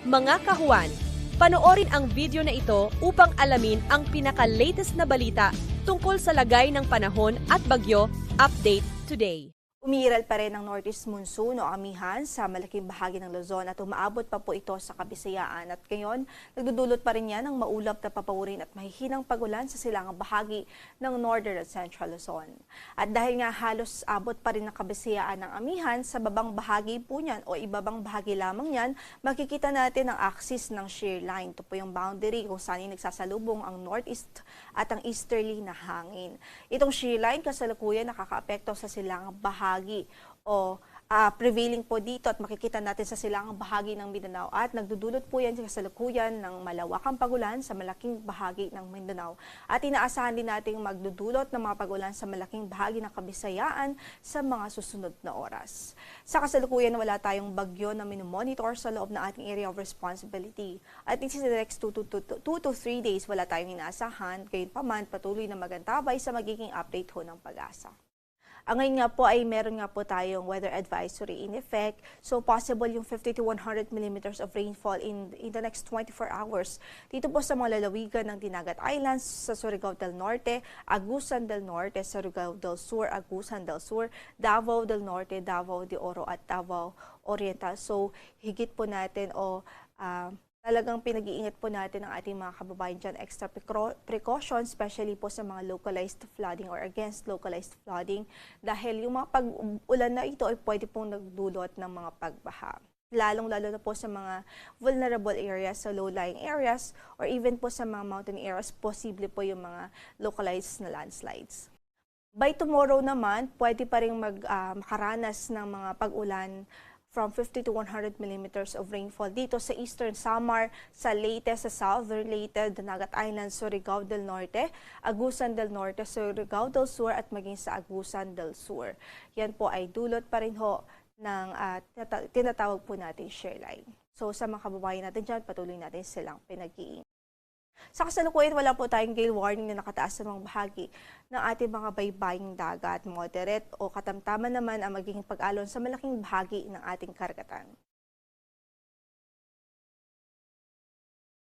Mga kahuwan, panoorin ang video na ito upang alamin ang pinaka-latest na balita tungkol sa lagay ng panahon at bagyo. Update today. Umiiral pa rin ang northeast monsoon o amihan sa malaking bahagi ng Luzon at umaabot pa po ito sa Kabisayaan. At ngayon, nagdudulot pa rin yan ng maulap na papawirin at mahihinang pagulan sa silangang bahagi ng northern at central Luzon. At dahil nga halos abot pa rin ng Kabisayaan ng amihan, sa babang bahagi po niyan o ibabang bahagi lamang niyan, makikita natin ang axis ng shear line. Ito po yung boundary kung saan nagsasalubong ang northeast at ang easterly na hangin. Itong shear line kasalukuyan nakakaapekto sa silangang bahagi o prevailing po dito at makikita natin sa silangang bahagi ng Mindanao at nagdudulot po yan sa kasalukuyan ng malawakang pagulan sa malaking bahagi ng Mindanao at inaasahan din nating magdudulot ng mga pagulan sa malaking bahagi ng Kabisayaan sa mga susunod na oras. Sa kasalukuyan wala tayong bagyo na minomonitor sa loob ng ating area of responsibility at in the next 2 to 3 days wala tayong inaasahan, gayon pa man patuloy na magantabay sa magiging update ho ng Pag-asa. Ang ngayon nga po ay meron nga po tayong weather advisory in effect. So possible yung 50 to 100 millimeters of rainfall in the next 24 hours. Dito po sa mga lalawigan ng Dinagat Islands, sa Surigao del Norte, Agusan del Norte, Surigao del Sur, Agusan del Sur, Davao del Norte, Davao de Oro at Davao Oriental. So higit po natin talagang pinag-iingat po natin ang ating mga kababayan dyan, extra precautions, especially po sa mga localized flooding or against localized flooding dahil yung mga pag-ulan na ito ay pwede pong nagdulot ng mga pagbaha. Lalong-lalo na po sa mga vulnerable areas, sa low-lying areas, or even po sa mga mountain areas, posible po yung mga localized na landslides. By tomorrow naman, pwede pa rin makaranas ng mga pag-ulan from 50 to 100 millimeters of rainfall dito sa Eastern Samar, sa Leyte, sa Southern Leyte, Dinagat Islands, Surigao del Norte, Agusan del Norte, Surigao del Sur at maging sa Agusan del Sur. Yan po ay dulot pa rin ho ng tinatawag po natin shear line. So sa mga kababayan natin dyan, patuloy natin silang pinag-iingat. Sa kasalukuyan, wala po tayong gale warning na nakataas sa mga bahagi ng ating mga baybaying dagat. Moderate o katamtaman naman ang magiging pag-alon sa malaking bahagi ng ating karagatan.